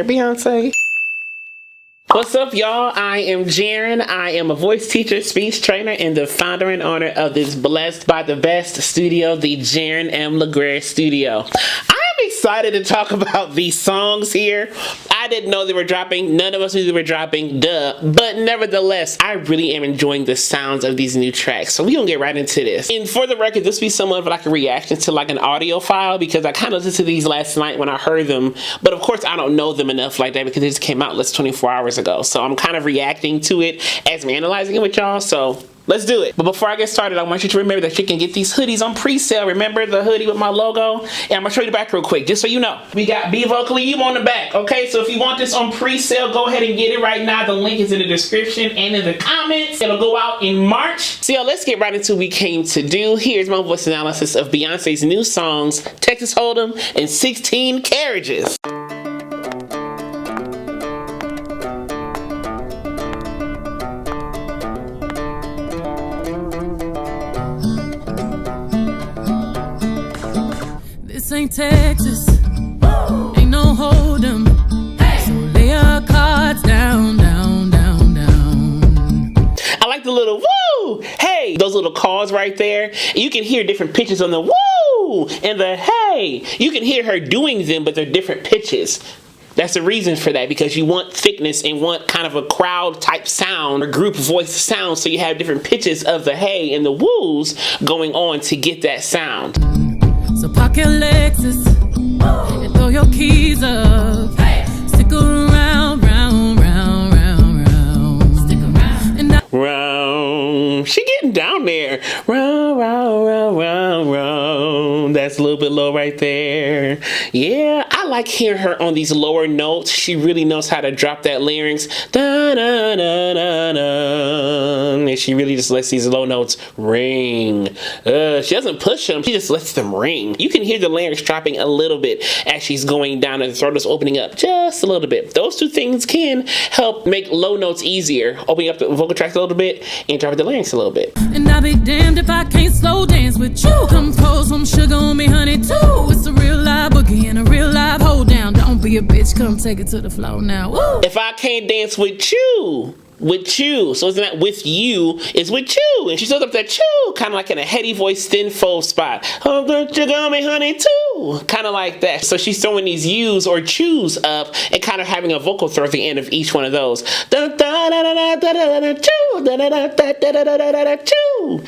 right, Beyonce? What's up, y'all? I am Jaron. I am a voice teacher, speech trainer, and the founder and owner of this Blessed by the Best studio, the Jaron M. LeGrare Studio. I'm excited to talk about these songs here. I didn't know they were dropping. None of us knew they were dropping. Duh. But nevertheless, I really am enjoying the sounds of these new tracks. So we're going to get right into this. And for the record, this will be somewhat of like a reaction to like an audio file because I kind of listened to these last night when I heard them. But of course, I don't know them enough like that because they just came out less 24 hours ago. So I'm kind of reacting to it as I'm analyzing it with y'all. So let's do it. But before I get started, I want you to remember that you can get these hoodies on pre-sale. Remember the hoodie with my logo? And I'm gonna show you the back real quick, just so you know. We got Be Vocally You on the back, okay? So if you want this on pre-sale, go ahead and get it right now. The link is in the description and in the comments. It'll go out in March. So y'all, let's get right into what we came to do. Here's my voice analysis of Beyonce's new songs, Texas Hold'em and 16 Carriages. This ain't Texas, ain't no hold'em. Hey. So lay your cards down, down, down, down. I like the little woo, hey, those little calls right there. You can hear different pitches on the woo and the hey. You can hear her doing them, but they're different pitches. That's the reason for that, because you want thickness and want kind of a crowd type sound or group voice sound, so you have different pitches of the hey and the woos going on to get that sound. So park your Lexus and throw your keys up. Hey. Stick around, round, round, round, round. Stick around. And round. She getting down there. Round, round, round, round, round. That's a little bit low right there. Yeah, I like hearing her on these lower notes. She really knows how to drop that larynx. Da, da, da, da, da. And she really just lets these low notes ring. She doesn't push them. She just lets them ring. You can hear the larynx dropping a little bit as she's going down and the throat is opening up just a little bit. Those two things can help make low notes easier. Opening up the vocal tracks a little bit and dropping the larynx a little bit. And I'll be damned if I can't slow dance with you. Come pour some sugar on me, honey, too. It's a real live boogie and a real live hold down. Don't be a bitch, come take it to the floor now. Woo. If I can't dance with you, so it's not with you, it's with you. And she shows up that chew, kind of like in a heady voice, thin fold spot. Oh, don't you got me, honey, too. Kind of like that. So she's throwing these U's or chews up and kind of having a vocal throw at the end of each one of those.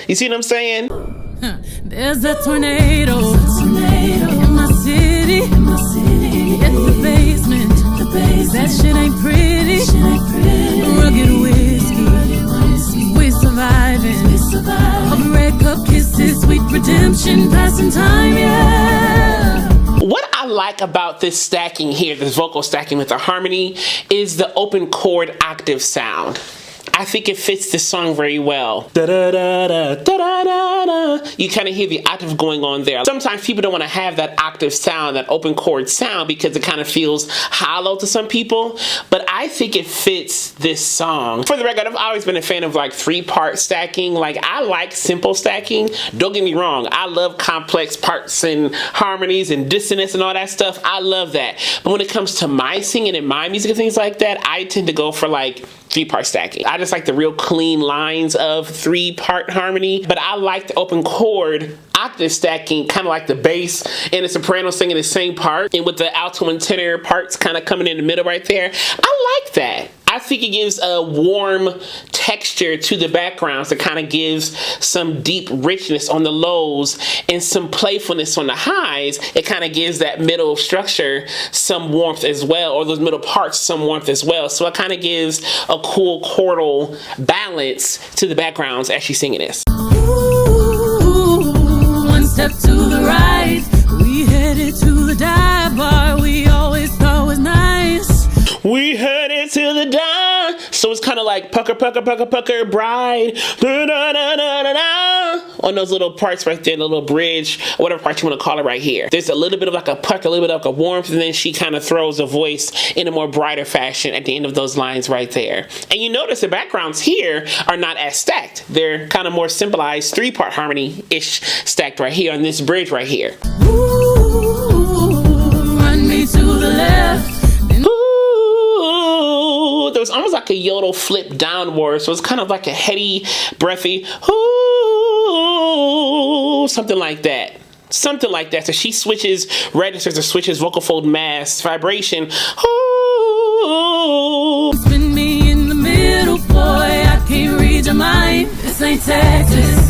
You see what I'm saying? There's a tornado in my city. It's the basement. That shit ain't pretty. Rugged whiskey. We surviving. Of red cup kisses, sweet redemption, passing time, yeah. What I like about this stacking here, this vocal stacking with the harmony, is the open chord octave sound. I think it fits this song very well. Da, da, da, da, da, da, da, da. You kind of hear the octave going on there. Sometimes people don't want to have that octave sound, that open chord sound, because it kind of feels hollow to some people. But I think it fits this song. For the record, I've always been a fan of like 3-part stacking. Like, I like simple stacking. Don't get me wrong. I love complex parts and harmonies and dissonance and all that stuff. I love that. But when it comes to my singing and my music and things like that, I tend to go for like 3-part stacking. I just like the real clean lines of 3-part harmony, but I like the open chord octave stacking, kind of like the bass and the soprano singing the same part, and with the alto and tenor parts kind of coming in the middle right there. I like that. I think it gives a warm texture to the backgrounds that kind of gives some deep richness on the lows and some playfulness on the highs. It kind of gives that middle structure some warmth as well, or those middle parts some warmth as well. So it kind of gives a cool chordal balance to the backgrounds as she's singing this. Ooh, one step to the right, we headed to the dive bar we always thought was nice. We headed to the dawn. So it's kind of like pucker, pucker, pucker, pucker, bride. Da, da, da, da, da, da. On those little parts right there, the little bridge, whatever part you want to call it right here. There's a little bit of like a pucker, a little bit of like a warmth, and then she kind of throws a voice in a more brighter fashion at the end of those lines right there. And you notice the backgrounds here are not as stacked. They're kind of more symbolized 3-part harmony-ish stacked right here on this bridge right here. Ooh, run me to the left. Ooh. like a yodel flip downward, so it's kind of like a heady, breathy, ooh, something like that. Something like that. So she switches registers or switches vocal fold mass, vibration. Ooh. Spin me in the middle, boy. I can't read your mind. This ain't Texas.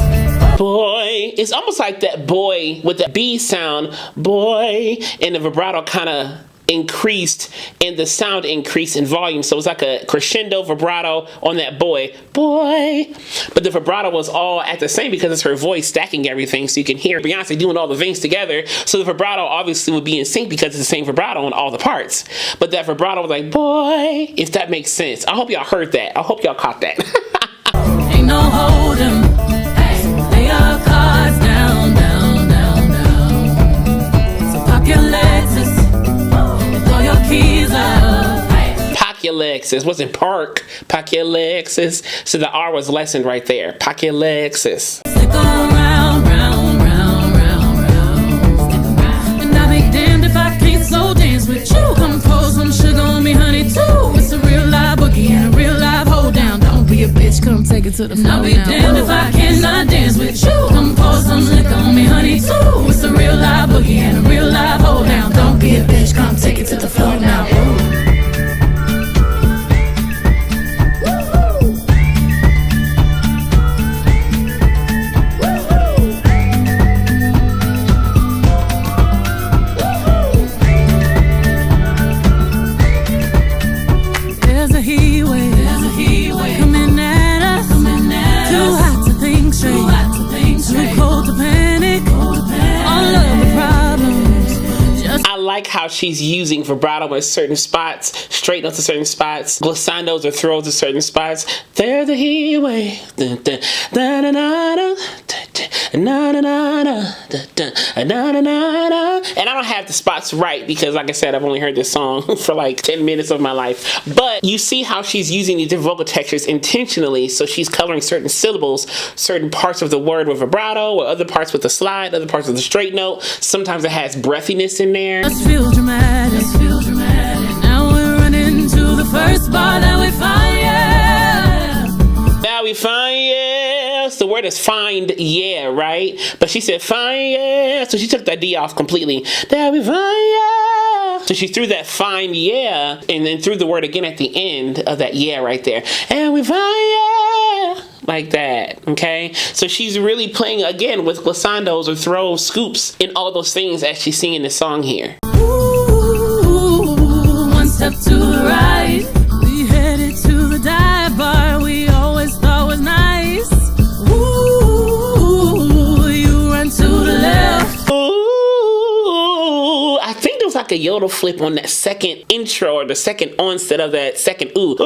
Boy, it's almost like that boy with the B sound, boy, and the vibrato kind of increased and the sound increased in volume, so it's like a crescendo vibrato on that boy, but the vibrato was all at the same because it's her voice stacking everything, so you can hear Beyonce doing all the things together, so the vibrato obviously would be in sync because it's the same vibrato on all the parts, but that vibrato was like, boy, if that makes sense. I hope y'all heard that. I hope y'all caught that. Ain't no hold'em. Lay your cards down, down, down, down. So pop your Lexus and throw your keys up. Pack your Lexus. Wasn't park. Pack your Lexus. So the R was lessened right there. Pack your Lexus. Stick around, round, round, round, round. Stick around. And I'll be damned if I can't slow dance with you. Come pour some sugar on me, honey, too. It's a real live boogie and a real live hold down. Don't be a bitch, come take it to the floor. I'll be damned if I cannot dance with you. Come pour some liquor on me, honey, too. It's a real live boogie and a real live hold down. Don't be a bitch, come take it to the floor now. There's a heat wave coming at us. Too hot to think straight, too cold to panic. All of the problems. I like how she's using vibrato in certain spots, straight notes in certain spots, glissandos or throws in certain spots. There's a heat wave. And I don't have the spots right because, like I said, I've only heard this song for like 10 minutes of my life. But you see how she's using these different vocal textures intentionally. So she's coloring certain syllables, certain parts of the word with vibrato, or other parts with a slide, other parts with a straight note. Sometimes it has breathiness in there. Let's feel dramatic. Now we're running to the first bar that we find, yeah. Now we find, yeah. So the word is find, yeah, right? But she said find, yeah. So she took that D off completely. Now we find, yeah. So she threw that find, yeah, and then threw the word again at the end of that yeah right there. And we find, yeah. Like that, okay? So she's really playing, again, with glissandos or throws, scoops, and all those things as she's singing this song here. Ooh, one step to the right. We headed to the dive bar we always thought was nice. Ooh, you run to the left. Ooh, I think there was like a yodel flip on that second intro or the second onset of that second ooh.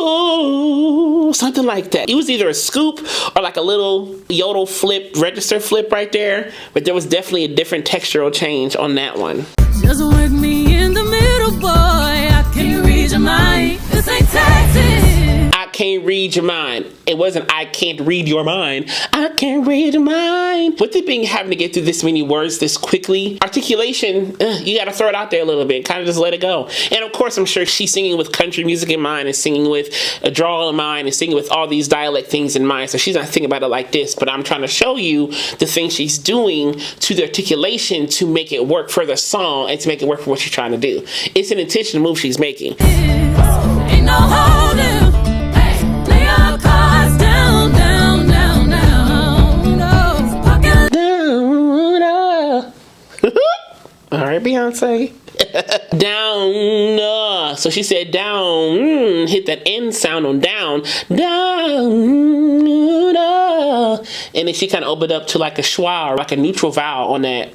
Ooh, something like that. It was either a scoop or like a little yodel flip, register flip right there, but there was definitely a different textural change on that one. Just work me in the middle, boy. I can't read your mind. This ain't Texas. I can't read your mind. It wasn't I can't read your mind. I can't read your mind. With it being having to get through this many words this quickly, articulation, you gotta throw it out there a little bit. Kind of just let it go. And of course, I'm sure she's singing with country music in mind and singing with a drawl in mind and singing with all these dialect things in mind. So she's not thinking about it like this, but I'm trying to show you the things she's doing to the articulation to make it work for the song and to make it work for what she's trying to do. It's an intentional move she's making. Ain't no holding. Lay your cards down, down, down, down. No, pocket Down. All right, Beyonce. Down. So she said down. Hit that N sound on down. Down. And then she kind of opened up to like a schwa, or like a neutral vowel on that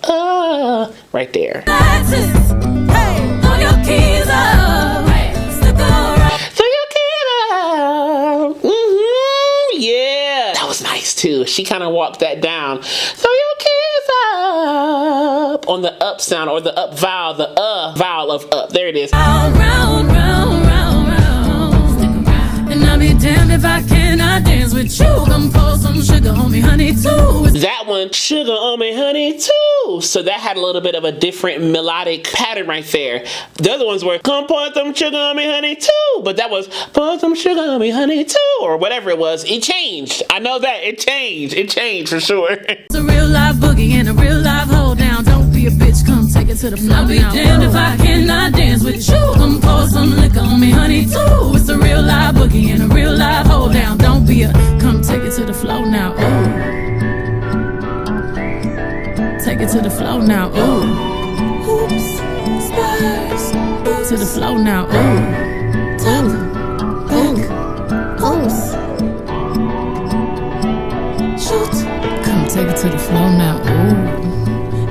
right there. Lexus. Hey, throw your keys up. Slip around. So you can, yeah, that was nice too. She kind of walked that down. So your keys up on the up sound or the up vowel, the vowel of up. There it is. Round, round, round, round, round. Stick around. And I'll be damned if I cannot dance with you. Come pour some sugar on me, honey, too. That one some sugar on me, honey, too. So that had a little bit of a different melodic pattern right there. The other ones were, come pour some sugar on me, honey, too. But that was, pour some sugar on me, honey, too. Or whatever it was. It changed. I know that. It changed. It changed for sure. It's a real live boogie and a real live hold down. Don't be a bitch, come take it to the floor. I'll be damned if I cannot dance with you. Come pour some liquor on me, honey, too. It's a real live boogie and a real live hold down. Don't be a, come take it to the floor now. Ooh. Take it to the floor now. Ooh. Oops, spurs. To the floor now. Ooh. Ooh. Oops. Shoot. Come take it to the floor now. Ooh.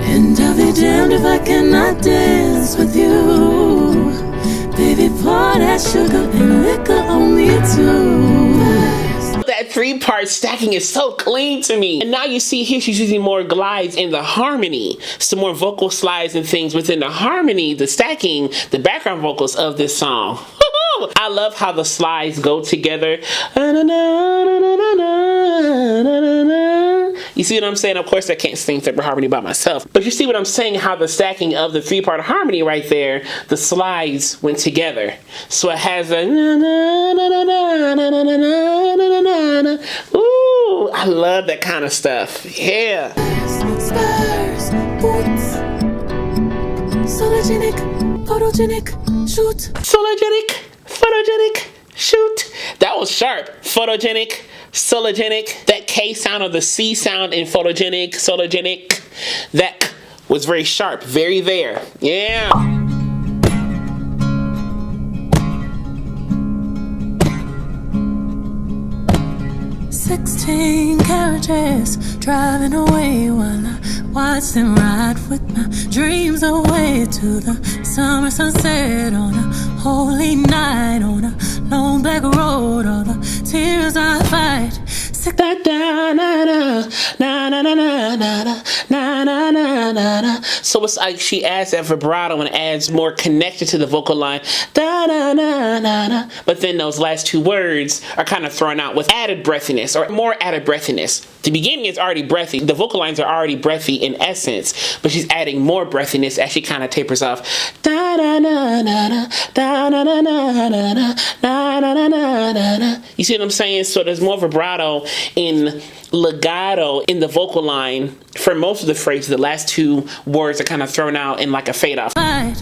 And I'll be damned if I cannot dance with you. Baby, pour that sugar and liquor on me too. That 3-part stacking is so clean to me. And now you see here she's using more glides in the harmony. Some more vocal slides and things within the harmony, the stacking, the background vocals of this song. I love how the slides go together. You see what I'm saying? Of course, I can't sing separate harmony by myself. But you see what I'm saying? How the stacking of the 3-part harmony right there, the slides went together. So it has a ooh, I love that kind of stuff. Yeah. Spurs, boots, sologenic, photogenic, shoot. Sologenic, photogenic, shoot. That was sharp. Photogenic, sologenic. That K sound or the C sound in photogenic, sologenic. That was very sharp, very there. Yeah. 16 carriages driving away while I watch them ride with my dreams away to the summer sunset on a holy night on a lone black road. All the tears I fight. Da, da, na, na, na, na, na, na, na, na, na, na, na. So it's like she adds that vibrato and adds more connection to the vocal line. Da, na, na, na, na. But then those last 2 words are kind of thrown out with added breathiness or more added breathiness. The beginning is already breathy. The vocal lines are already breathy in essence, but she's adding more breathiness as she kind of tapers off. Da, na, na, na, na, da, na, na, na, na, na, na, na, na, na, na. You see what I'm saying? So there's more vibrato in legato in the vocal line for most of the phrases. The last 2 words are kind of thrown out in like a fade off.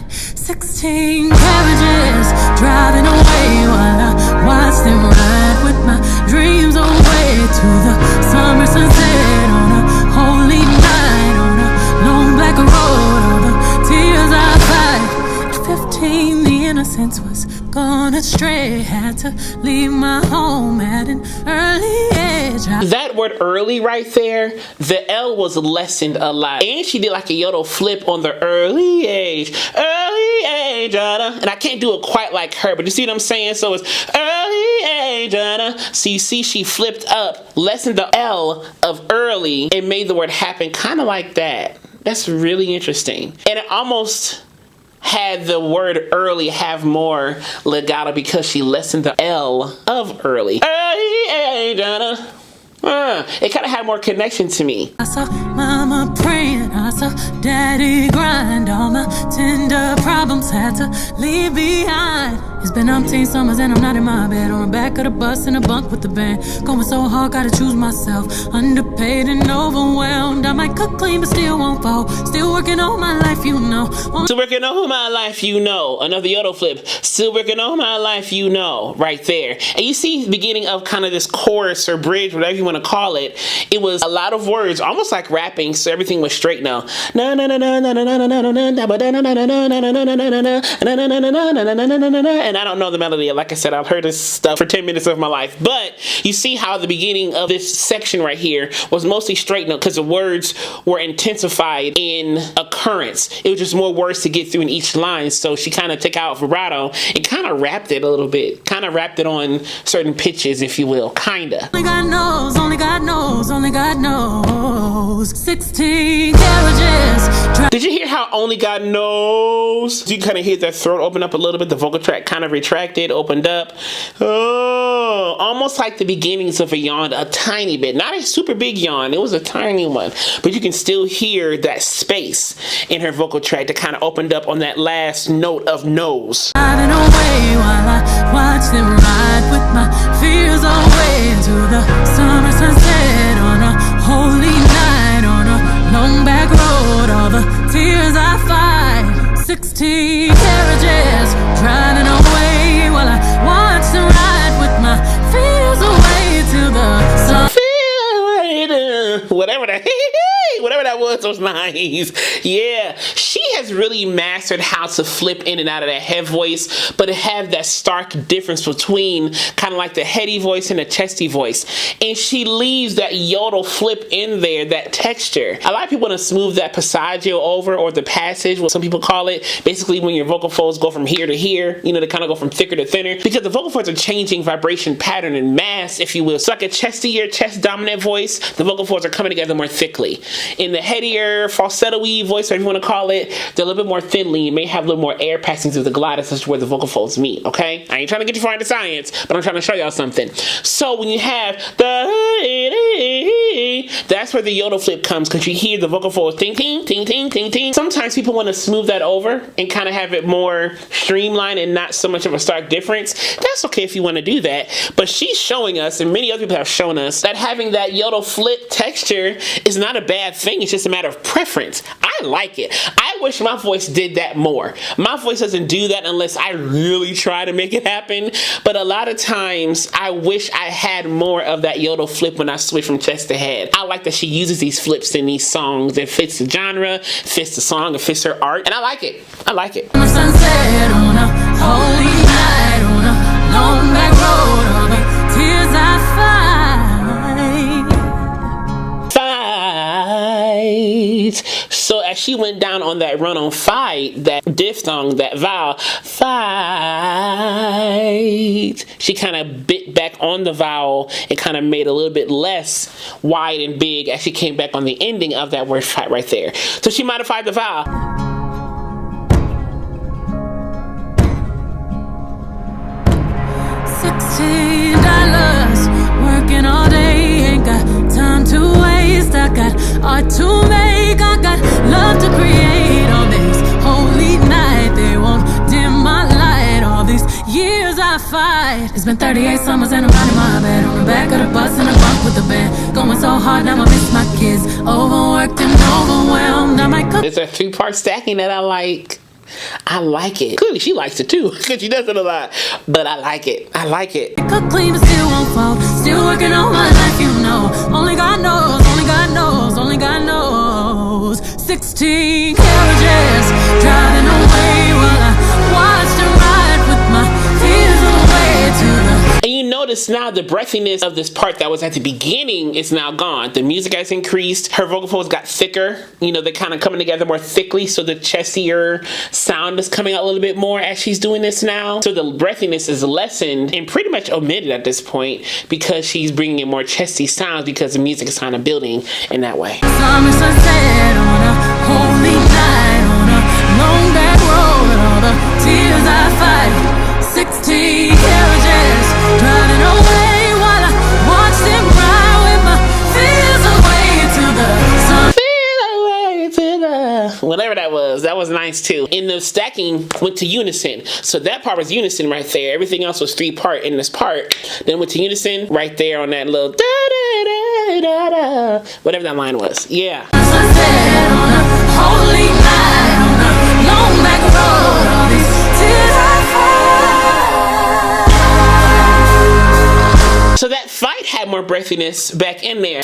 16 carriages driving away while I watch them ride with my dreams away to the summer sunset on a holy night on a long black road. All the tears I cried. At 15, the innocence was gone astray. Had to leave my home at an early age. That word early right there, the L was lessened a lot. And she did like a yodel flip on the early age. Early age, and I can't do it quite like her, but you see what I'm saying? So it's early age, so you see she flipped up, lessened the L of early, and made the word happen kind of like that. That's really interesting. And it almost had the word early have more legato because she lessened the L of early. Early age, it kind of had more connection to me. I saw mama praying, I saw daddy grind. All my tender problems had to leave behind. It's been umpteen summers and I'm not in my bed, on the back of the bus in a bunk with the band. Going so hard, gotta choose myself. Underpaid and overwhelmed. I might cook clean but still won't fall. Still working on my life, you know. Still working on my life, you know. Another yodel flip. Still working on my life, you know. Right there. And you see the beginning of kind of this chorus or bridge, whatever you want to call it. It was a lot of words, almost like rapping, so everything was straight now. And I don't know the melody. Like I said, I've heard this stuff for 10 minutes of my life. But you see how the beginning of this section right here was mostly straight note because the words were intensified in occurrence. It was just more words to get through in each line. So she kind of took out vibrato and kind of rapped it a little bit. Kind of rapped it on certain pitches, if you will. Kinda. Only God knows, only God knows, only God knows. 16 carriages. Did you hear how only God knows? You kind of hear that throat open up a little bit, the vocal track kind kind of retracted, opened up. Oh, almost like the beginnings of a yawn, a tiny bit. Not a super big yawn, it was a tiny one. But you can still hear that space in her vocal tract that kind of opened up on that last note of nose. Driving away while I watch them ride with my fears away into the summer sunset on a holy night on a long back road. All the tears I fight, 16 carriages driving away while I watch them ride with my fears away to the sun. Whatever that was nice. Yeah, she has really mastered how to flip in and out of that head voice, but it have that stark difference between kind of like the heady voice and the chesty voice. And she leaves that yodel flip in there, that texture. A lot of people want to smooth that passaggio over, or the passage, what some people call it. Basically, when your vocal folds go from here to here, you know, they kind of go from thicker to thinner, because the vocal folds are changing vibration pattern and mass, if you will. So like a chestier, chest dominant voice, the vocal folds are coming together more thickly. In the headier, falsetto-y voice, whatever you want to call it, they're a little bit more thinly. You may have a little more air passing through the glottis, as to where the vocal folds meet, okay? I ain't trying to get you far into science, but I'm trying to show y'all something. So when you have the, that's where the yodel flip comes, because you hear the vocal folds ting, ting, ting, ting, ting, ting. Sometimes people want to smooth that over and kind of have it more streamlined and not so much of a stark difference. That's okay if you want to do that, but she's showing us, and many other people have shown us, that having that yodel flip texture is not a bad thing. It's just a matter of preference. I like it. I wish my voice did that more. My voice doesn't do that unless I really try to make it happen, but a lot of times I wish I had more of that yodel flip when I switch from chest to head. I like that she uses these flips in these songs. It fits the genre, fits the song, it fits her art, and I like it. I like it. Sunset on a holy night on a long back road, all the tears I fight. So as she went down on that run on fight, that diphthong, that vowel, fight, she kind of bit back on the vowel and kind of made a little bit less wide and big as she came back on the ending of that word fight right there. So she modified the vowel. $16 working all day, ain't got time to waste. I got art to make, I got love to create. On this holy night, they won't dim my light. All these years I fight. It's been 38 summers and I'm out in my bed, on the back of the bus in a bunk with the band, going so hard now I miss my kids. Overworked and overwhelmed. I might cook. It's a 3-part stacking that I like. I like it. Clearly she likes it too, because she does it a lot. But I like it. I like it. Cook clean but still won't fall. Still working on my life, you know. Only God knows, only God knows, only God knows. 16 carriages driving away while I watch them ride with my fears away to the. And you notice now the breathiness of this part that was at the beginning is now gone. The music has increased. Her vocal folds got thicker. You know, they're kind of coming together more thickly, so the chestier sound is coming out a little bit more as she's doing this now. So the breathiness is lessened and pretty much omitted at this point, because she's bringing in more chesty sounds, because the music is kind of building in that way. Summer sunset on a holy night on a long back road, all the tears I fight. 16 carriages driving away while I watch them ride with my fears away to the sun. Whatever that was nice too. And the stacking went to unison. So that part was unison right there. Everything else was 3-part in this part. Then went to unison right there on that little da da da da da. Whatever that line was. Yeah. Sunset on a holy night on a long back road, all these tears I fight. So that fight had more breathiness back in there.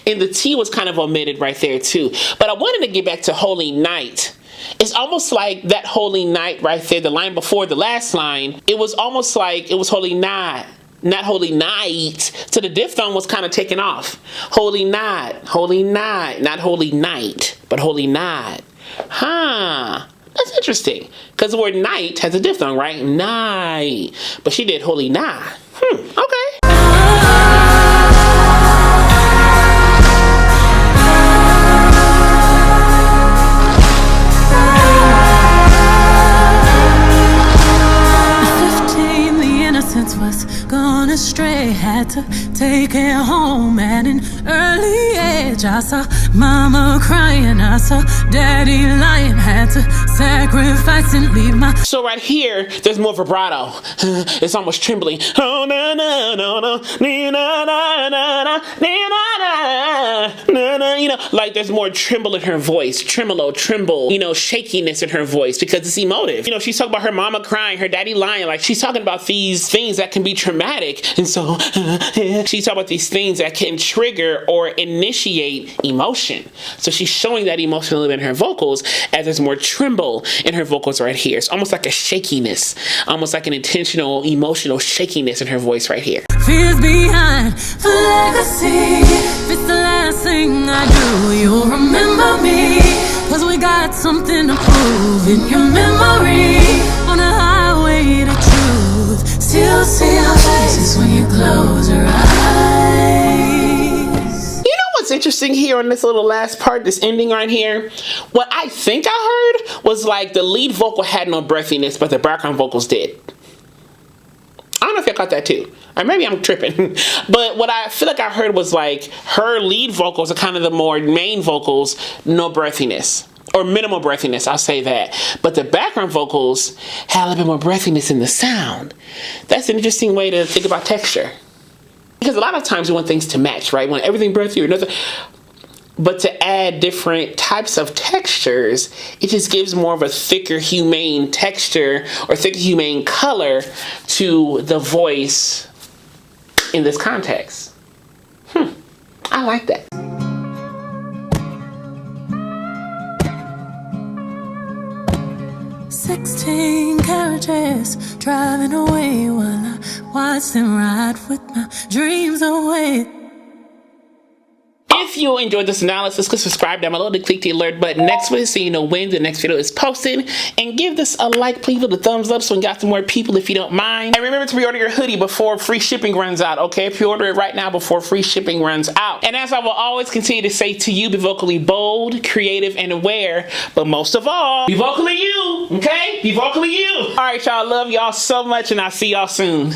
And the T was kind of omitted right there too. But I wanted to get back to Holy Night. It's almost like that Holy Night right there, the line before the last line, it was almost like it was Holy Night, not Holy Night. So the diphthong was kind of taken off. Holy Night, not Holy Night, but Holy Night. Huh. That's interesting, because the word night has a diphthong, right? Night. But she did Holy Night. Okay. gone astray. Had to take it home at an early age. I saw mama crying, I saw daddy lying. Had to sacrifice and leave my... So right here, there's more vibrato. It's almost trembling. Oh, na na na na na na na na na na. You know, like there's more tremble in her voice. Tremble, you know, shakiness in her voice because it's emotive. You know, she's talking about her mama crying, her daddy lying. Like she's talking about these things that can be traumatic. And so she's talking about these things that can trigger or initiate emotion. So she's showing that emotion in her vocals as there's more tremble in her vocals right here. It's almost like a shakiness, almost like an intentional emotional shakiness in her voice right here. Fears behind for legacy. If it's the last thing I do, you'll remember me. Cause we got something to prove in your memory. On a highway to truth, still see your faces when you close your eyes. You know what's interesting here on this little last part, this ending right here? What I think I heard was like the lead vocal had no breathiness, but the background vocals did. I don't know if y'all got that too. Or maybe I'm tripping. But what I feel like I heard was like her lead vocals are kind of the more main vocals, no breathiness. Or minimal breathiness, I'll say that. But the background vocals had a little bit more breathiness in the sound. That's an interesting way to think about texture. Because a lot of times you want things to match, right? You want everything breathy or another. But to add different types of textures, it just gives more of a thicker, humane texture or thicker, humane color to the voice in this context. I like that. 16 carriages driving away while I watch them ride with my dreams away. If you enjoyed this analysis, click subscribe down below to click the alert button next week so you know when the next video is posted. And give this a like, please, with a thumbs up so we got some more people if you don't mind. And remember to pre-order your hoodie before free shipping runs out, okay? Pre-order it right now before free shipping runs out. And as I will always continue to say to you, be vocally bold, creative, and aware. But most of all, be vocally you, okay? Be vocally you. All right, y'all. Love y'all so much, and I'll see y'all soon.